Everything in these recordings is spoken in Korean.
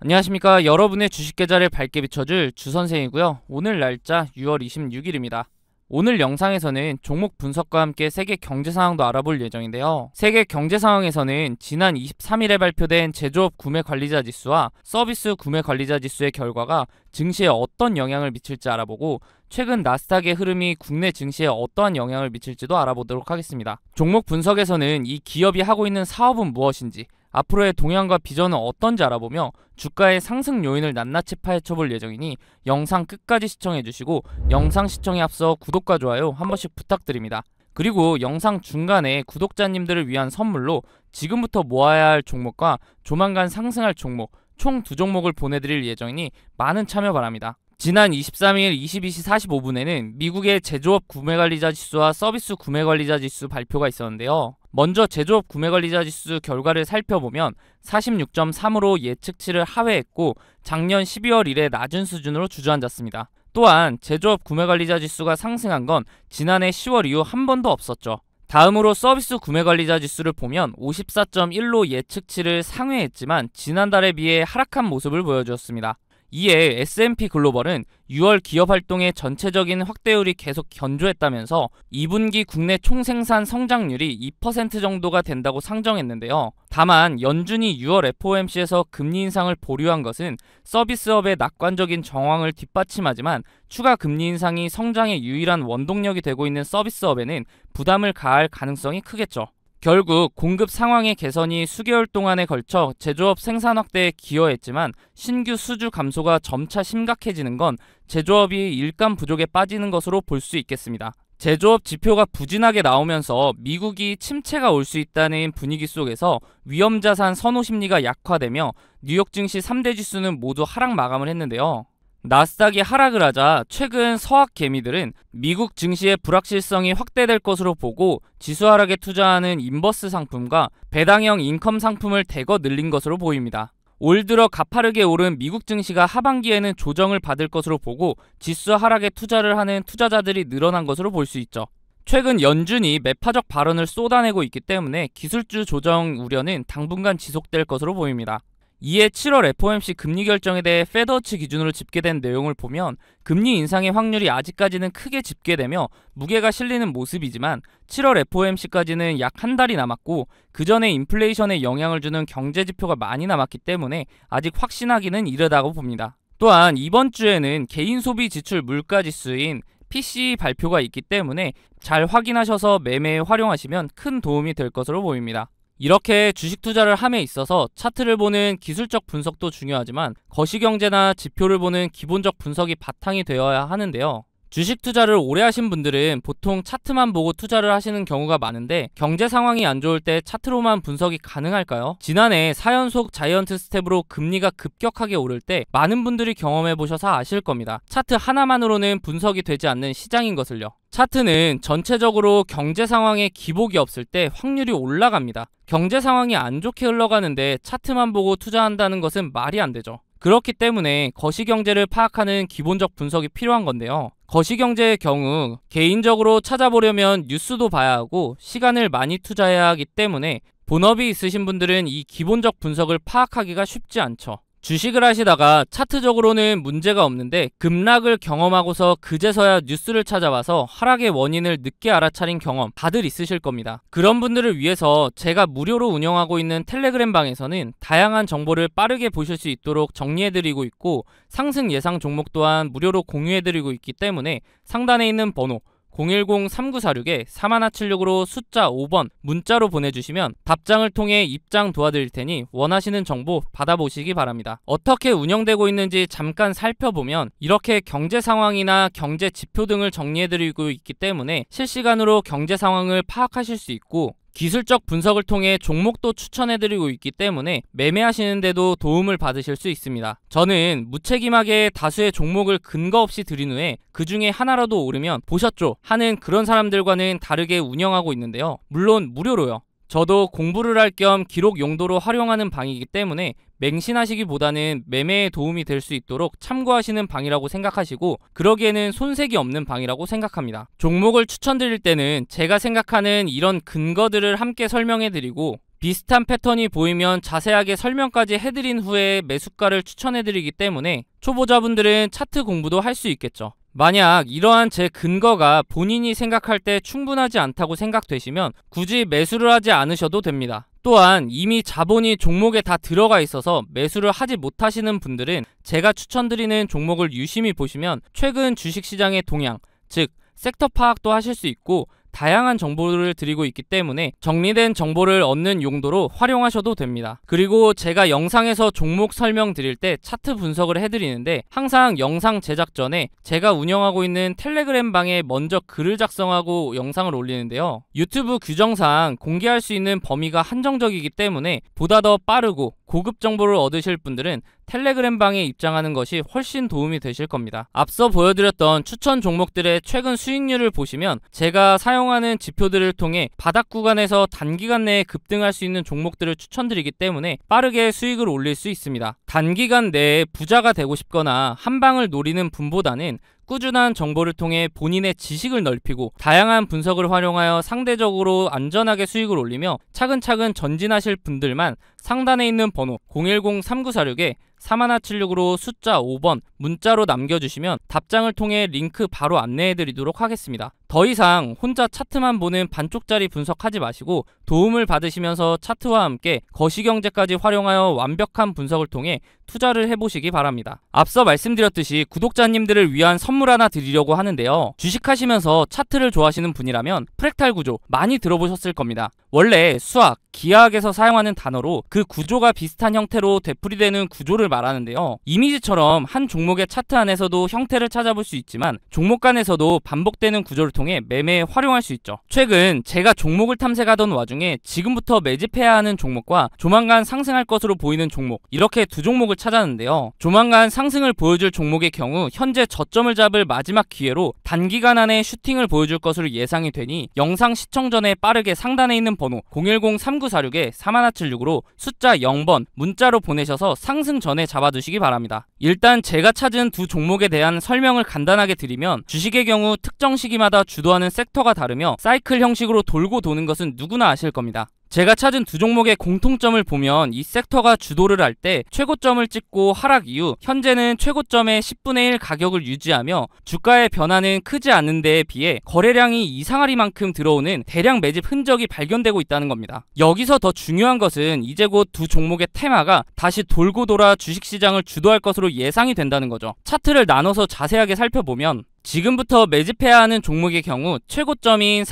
안녕하십니까. 여러분의 주식 계좌를 밝게 비춰줄 주선생이고요. 오늘 날짜 6월 26일입니다. 오늘 영상에서는 종목 분석과 함께 세계 경제 상황도 알아볼 예정인데요. 세계 경제 상황에서는 지난 23일에 발표된 제조업 구매 관리자 지수와 서비스 구매 관리자 지수의 결과가 증시에 어떤 영향을 미칠지 알아보고 최근 나스닥의 흐름이 국내 증시에 어떠한 영향을 미칠지도 알아보도록 하겠습니다. 종목 분석에서는 이 기업이 하고 있는 사업은 무엇인지, 앞으로의 동향과 비전은 어떤지 알아보며 주가의 상승 요인을 낱낱이 파헤쳐볼 예정이니 영상 끝까지 시청해주시고 영상 시청에 앞서 구독과 좋아요 한 번씩 부탁드립니다. 그리고 영상 중간에 구독자님들을 위한 선물로 지금부터 모아야 할 종목과 조만간 상승할 종목 총 2종목을 보내드릴 예정이니 많은 참여 바랍니다. 지난 23일 22시 45분에는 미국의 제조업 구매관리자 지수와 서비스 구매관리자 지수 발표가 있었는데요. 먼저 제조업 구매관리자 지수 결과를 살펴보면 46.3으로 예측치를 하회했고 작년 12월 이래 낮은 수준으로 주저앉았습니다. 또한 제조업 구매관리자 지수가 상승한 건 지난해 10월 이후 한 번도 없었죠. 다음으로 서비스 구매관리자 지수를 보면 54.1로 예측치를 상회했지만 지난달에 비해 하락한 모습을 보여주었습니다. 이에 S&P 글로벌은 6월 기업활동의 전체적인 확대율이 계속 견조했다면서 2분기 국내 총생산 성장률이 2% 정도가 된다고 상정했는데요. 다만 연준이 6월 FOMC에서 금리 인상을 보류한 것은 서비스업의 낙관적인 정황을 뒷받침하지만 추가 금리 인상이 성장의 유일한 원동력이 되고 있는 서비스업에는 부담을 가할 가능성이 크겠죠. 결국 공급 상황의 개선이 수개월 동안에 걸쳐 제조업 생산 확대에 기여했지만 신규 수주 감소가 점차 심각해지는 건 제조업이 일감 부족에 빠지는 것으로 볼 수 있겠습니다. 제조업 지표가 부진하게 나오면서 미국이 침체가 올 수 있다는 분위기 속에서 위험자산 선호 심리가 약화되며 뉴욕 증시 3대 지수는 모두 하락 마감을 했는데요. 나스닥이 하락을 하자 최근 서학 개미들은 미국 증시의 불확실성이 확대될 것으로 보고 지수 하락에 투자하는 인버스 상품과 배당형 인컴 상품을 대거 늘린 것으로 보입니다. 올 들어 가파르게 오른 미국 증시가 하반기에는 조정을 받을 것으로 보고 지수 하락에 투자를 하는 투자자들이 늘어난 것으로 볼 수 있죠. 최근 연준이 매파적 발언을 쏟아내고 있기 때문에 기술주 조정 우려는 당분간 지속될 것으로 보입니다. 이에 7월 FOMC 금리 결정에 대해 페드워치 기준으로 집계된 내용을 보면 금리 인상의 확률이 아직까지는 크게 집계되며 무게가 실리는 모습이지만 7월 FOMC까지는 약 한 달이 남았고 그 전에 인플레이션에 영향을 주는 경제 지표가 많이 남았기 때문에 아직 확신하기는 이르다고 봅니다. 또한 이번 주에는 개인 소비 지출 물가 지수인 PCE 발표가 있기 때문에 잘 확인하셔서 매매에 활용하시면 큰 도움이 될 것으로 보입니다. 이렇게 주식 투자를 함에 있어서 차트를 보는 기술적 분석도 중요하지만 거시경제나 지표를 보는 기본적 분석이 바탕이 되어야 하는데요. 주식 투자를 오래 하신 분들은 보통 차트만 보고 투자를 하시는 경우가 많은데 경제 상황이 안 좋을 때 차트로만 분석이 가능할까요? 지난해 4연속 자이언트 스텝으로 금리가 급격하게 오를 때 많은 분들이 경험해 보셔서 아실 겁니다. 차트 하나만으로는 분석이 되지 않는 시장인 것을요. 차트는 전체적으로 경제 상황에 기복이 없을 때 확률이 올라갑니다. 경제 상황이 안 좋게 흘러가는데 차트만 보고 투자한다는 것은 말이 안 되죠. 그렇기 때문에 거시경제를 파악하는 기본적 분석이 필요한 건데요. 거시경제의 경우 개인적으로 찾아보려면 뉴스도 봐야 하고 시간을 많이 투자해야 하기 때문에 본업이 있으신 분들은 이 기본적 분석을 파악하기가 쉽지 않죠. 주식을 하시다가 차트적으로는 문제가 없는데 급락을 경험하고서 그제서야 뉴스를 찾아봐서 하락의 원인을 늦게 알아차린 경험 다들 있으실 겁니다. 그런 분들을 위해서 제가 무료로 운영하고 있는 텔레그램 방에서는 다양한 정보를 빠르게 보실 수 있도록 정리해드리고 있고 상승 예상 종목 또한 무료로 공유해드리고 있기 때문에 상단에 있는 번호 010-3946-4176으로 숫자 5번 문자로 보내주시면 답장을 통해 입장 도와드릴 테니 원하시는 정보 받아보시기 바랍니다. 어떻게 운영되고 있는지 잠깐 살펴보면 이렇게 경제 상황이나 경제 지표 등을 정리해드리고 있기 때문에 실시간으로 경제 상황을 파악하실 수 있고 기술적 분석을 통해 종목도 추천해드리고 있기 때문에 매매하시는데도 도움을 받으실 수 있습니다. 저는 무책임하게 다수의 종목을 근거 없이 드린 후에 그 중에 하나라도 오르면 보셨죠? 하는 그런 사람들과는 다르게 운영하고 있는데요. 물론 무료로요. 저도 공부를 할 겸 기록 용도로 활용하는 방이기 때문에 맹신하시기보다는 매매에 도움이 될 수 있도록 참고하시는 방이라고 생각하시고 그러기에는 손색이 없는 방이라고 생각합니다. 종목을 추천드릴 때는 제가 생각하는 이런 근거들을 함께 설명해드리고 비슷한 패턴이 보이면 자세하게 설명까지 해드린 후에 매수가를 추천해드리기 때문에 초보자분들은 차트 공부도 할 수 있겠죠. 만약 이러한 제 근거가 본인이 생각할 때 충분하지 않다고 생각되시면 굳이 매수를 하지 않으셔도 됩니다. 또한 이미 자본이 종목에 다 들어가 있어서 매수를 하지 못하시는 분들은 제가 추천드리는 종목을 유심히 보시면 최근 주식시장의 동향, 즉 섹터 파악도 하실 수 있고 다양한 정보를 드리고 있기 때문에 정리된 정보를 얻는 용도로 활용하셔도 됩니다. 그리고 제가 영상에서 종목 설명드릴 때 차트 분석을 해드리는데 항상 영상 제작 전에 제가 운영하고 있는 텔레그램 방에 먼저 글을 작성하고 영상을 올리는데요. 유튜브 규정상 공개할 수 있는 범위가 한정적이기 때문에 보다 더 빠르고 고급 정보를 얻으실 분들은 텔레그램 방에 입장하는 것이 훨씬 도움이 되실 겁니다. 앞서 보여드렸던 추천 종목들의 최근 수익률을 보시면 제가 사용하는 지표들을 통해 바닥 구간에서 단기간 내에 급등할 수 있는 종목들을 추천드리기 때문에 빠르게 수익을 올릴 수 있습니다. 단기간 내에 부자가 되고 싶거나 한 방을 노리는 분보다는 꾸준한 정보를 통해 본인의 지식을 넓히고 다양한 분석을 활용하여 상대적으로 안전하게 수익을 올리며 차근차근 전진하실 분들만 상단에 있는 번호 010-3946에 4176으로 숫자 5번 문자로 남겨주시면 답장을 통해 링크 바로 안내해드리도록 하겠습니다. 더 이상 혼자 차트만 보는 반쪽짜리 분석하지 마시고 도움을 받으시면서 차트와 함께 거시경제까지 활용하여 완벽한 분석을 통해 투자를 해보시기 바랍니다. 앞서 말씀드렸듯이 구독자님들을 위한 선물 하나 드리려고 하는데요. 주식하시면서 차트를 좋아하시는 분이라면 프랙탈 구조 많이 들어보셨을 겁니다. 원래 수학, 기하학에서 사용하는 단어로 그 구조가 비슷한 형태로 되풀이되는 구조를 말하는데요. 이미지처럼 한 종목의 차트 안에서도 형태를 찾아볼 수 있지만 종목 간에서도 반복되는 구조를 통해 매매에 활용할 수 있죠. 최근 제가 종목을 탐색하던 와중에 지금부터 매집해야 하는 종목과 조만간 상승할 것으로 보이는 종목, 이렇게 두 종목을 찾았는데요. 조만간 상승을 보여줄 종목의 경우 현재 저점을 잡을 마지막 기회로 단기간 안에 슈팅을 보여줄 것으로 예상이 되니 영상 시청 전에 빠르게 상단에 있는 번호 010-3946에 4176으로 숫자 0번 문자로 보내셔서 상승 전에 잡아두시기 바랍니다. 일단 제가 찾은 두 종목에 대한 설명을 간단하게 드리면 주식의 경우 특정 시기마다 주도하는 섹터가 다르며 사이클 형식으로 돌고 도는 것은 누구나 아실 겁니다. 제가 찾은 두 종목의 공통점을 보면 이 섹터가 주도를 할 때 최고점을 찍고 하락 이후 현재는 최고점의 10분의 1 가격을 유지하며 주가의 변화는 크지 않은 데에 비해 거래량이 이상하리만큼 들어오는 대량 매집 흔적이 발견되고 있다는 겁니다. 여기서 더 중요한 것은 이제 곧 두 종목의 테마가 다시 돌고 돌아 주식시장을 주도할 것으로 예상이 된다는 거죠. 차트를 나눠서 자세하게 살펴보면 지금부터 매집해야 하는 종목의 경우 최고점인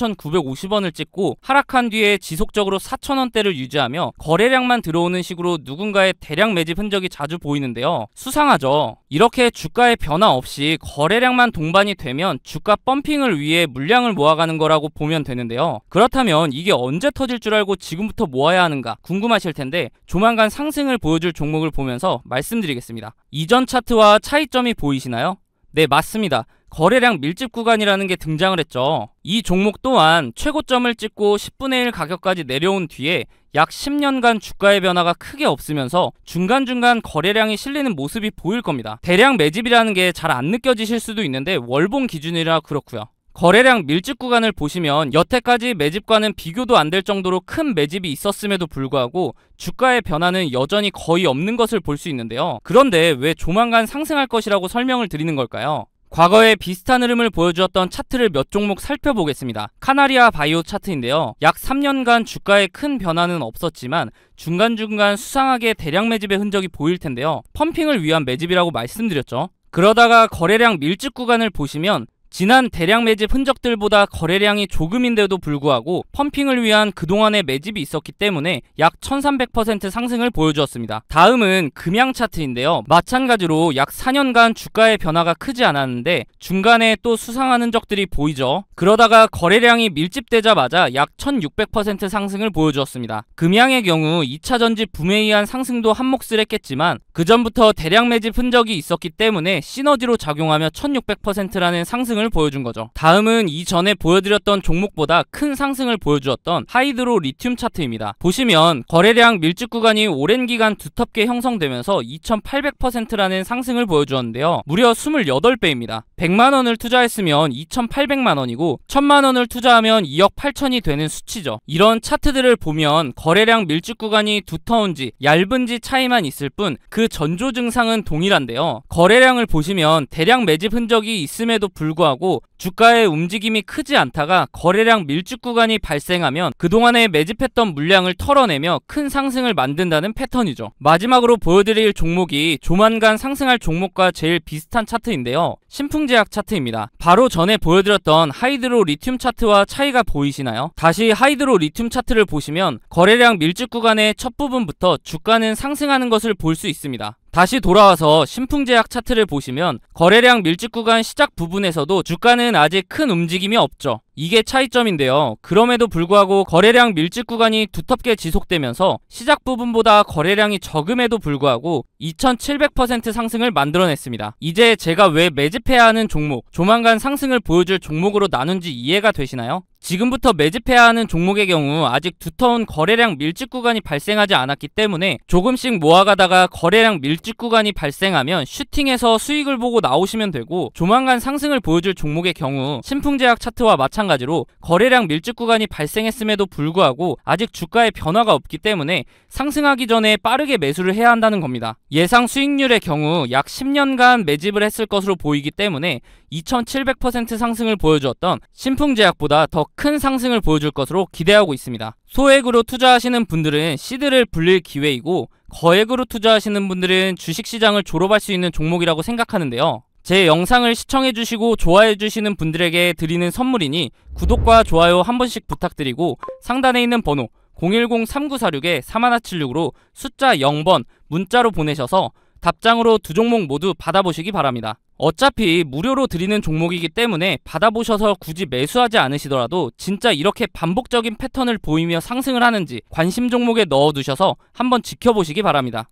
43,950원을 찍고 하락한 뒤에 지속적으로 4,000원대를 유지하며 거래량만 들어오는 식으로 누군가의 대량 매집 흔적이 자주 보이는데요. 수상하죠. 이렇게 주가의 변화 없이 거래량만 동반이 되면 주가 펌핑을 위해 물량을 모아가는 거라고 보면 되는데요. 그렇다면 이게 언제 터질 줄 알고 지금부터 모아야 하는가 궁금하실 텐데 조만간 상승을 보여줄 종목을 보면서 말씀드리겠습니다. 이전 차트와 차이점이 보이시나요? 네, 맞습니다. 거래량 밀집 구간이라는 게 등장을 했죠. 이 종목 또한 최고점을 찍고 10분의 1 가격까지 내려온 뒤에 약 10년간 주가의 변화가 크게 없으면서 중간중간 거래량이 실리는 모습이 보일 겁니다. 대량 매집이라는 게 잘 안 느껴지실 수도 있는데 월봉 기준이라 그렇고요. 거래량 밀집 구간을 보시면 여태까지 매집과는 비교도 안 될 정도로 큰 매집이 있었음에도 불구하고 주가의 변화는 여전히 거의 없는 것을 볼 수 있는데요. 그런데 왜 조만간 상승할 것이라고 설명을 드리는 걸까요? 과거에 비슷한 흐름을 보여주었던 차트를 몇 종목 살펴보겠습니다. 카나리아 바이오 차트인데요. 약 3년간 주가에 큰 변화는 없었지만 중간중간 수상하게 대량 매집의 흔적이 보일 텐데요. 펌핑을 위한 매집이라고 말씀드렸죠. 그러다가 거래량 밀집 구간을 보시면 지난 대량 매집 흔적들보다 거래량이 조금인데도 불구하고 펌핑을 위한 그동안의 매집이 있었기 때문에 약 1300% 상승을 보여주었습니다. 다음은 금양 차트인데요. 마찬가지로 약 4년간 주가의 변화가 크지 않았는데 중간에 또 수상한 흔적들이 보이죠. 그러다가 거래량이 밀집되자마자 약 1600% 상승을 보여주었습니다. 금양의 경우 2차 전지 붐에 의한 상승도 한몫을 했겠지만 그 전부터 대량 매집 흔적이 있었기 때문에 시너지로 작용하며 1600%라는 상승을 상승을 보여준 거죠. 다음은 이전에 보여드렸던 종목보다 큰 상승을 보여주었던 하이드로 리튬 차트입니다. 보시면 거래량 밀집 구간이 오랜 기간 두텁게 형성되면서 2800%라는 상승을 보여주었는데요. 무려 28배입니다. 100만원을 투자했으면 2800만원이고 1000만원을 투자하면 2억 8천이 되는 수치죠. 이런 차트들을 보면 거래량 밀집 구간이 두터운지 얇은지 차이만 있을 뿐 그 전조 증상은 동일한데요. 거래량을 보시면 대량 매집 흔적이 있음에도 불구하고 주가의 움직임이 크지 않다가 거래량 밀집 구간이 발생하면 그동안에 매집했던 물량을 털어내며 큰 상승을 만든다는 패턴이죠. 마지막으로 보여드릴 종목이 조만간 상승할 종목과 제일 비슷한 차트인데요. 신풍제약 차트입니다. 바로 전에 보여드렸던 하이드로 리튬 차트와 차이가 보이시나요? 다시 하이드로 리튬 차트를 보시면 거래량 밀집 구간의 첫 부분부터 주가는 상승하는 것을 볼 수 있습니다. 다시 돌아와서 신풍제약 차트를 보시면 거래량 밀집 구간 시작 부분에서도 주가는 아직 큰 움직임이 없죠. 이게 차이점인데요. 그럼에도 불구하고 거래량 밀집 구간이 두텁게 지속되면서 시작 부분보다 거래량이 적음에도 불구하고 2700% 상승을 만들어냈습니다. 이제 제가 왜 매집해야 하는 종목, 조만간 상승을 보여줄 종목으로 나눈지 이해가 되시나요? 지금부터 매집해야 하는 종목의 경우 아직 두터운 거래량 밀집 구간이 발생하지 않았기 때문에 조금씩 모아가다가 거래량 밀집 구간이 발생하면 슈팅해서 수익을 보고 나오시면 되고, 조만간 상승을 보여줄 종목의 경우 신풍제약 차트와 마찬가지로 거래량 밀집 구간이 발생했음에도 불구하고 아직 주가의 변화가 없기 때문에 상승하기 전에 빠르게 매수를 해야 한다는 겁니다. 예상 수익률의 경우 약 10년간 매집을 했을 것으로 보이기 때문에 2700% 상승을 보여주었던 신풍제약보다 더 큰 상승을 보여줄 것으로 기대하고 있습니다. 소액으로 투자하시는 분들은 시드를 불릴 기회이고, 거액으로 투자하시는 분들은 주식시장을 졸업할 수 있는 종목이라고 생각하는데요. 제 영상을 시청해주시고 좋아해주시는 분들에게 드리는 선물이니 구독과 좋아요 한 번씩 부탁드리고, 상단에 있는 번호 010-3946-3176으로 숫자 0번 문자로 보내셔서 답장으로 두 종목 모두 받아보시기 바랍니다. 어차피 무료로 드리는 종목이기 때문에 받아보셔서 굳이 매수하지 않으시더라도 진짜 이렇게 반복적인 패턴을 보이며 상승을 하는지 관심 종목에 넣어두셔서 한번 지켜보시기 바랍니다.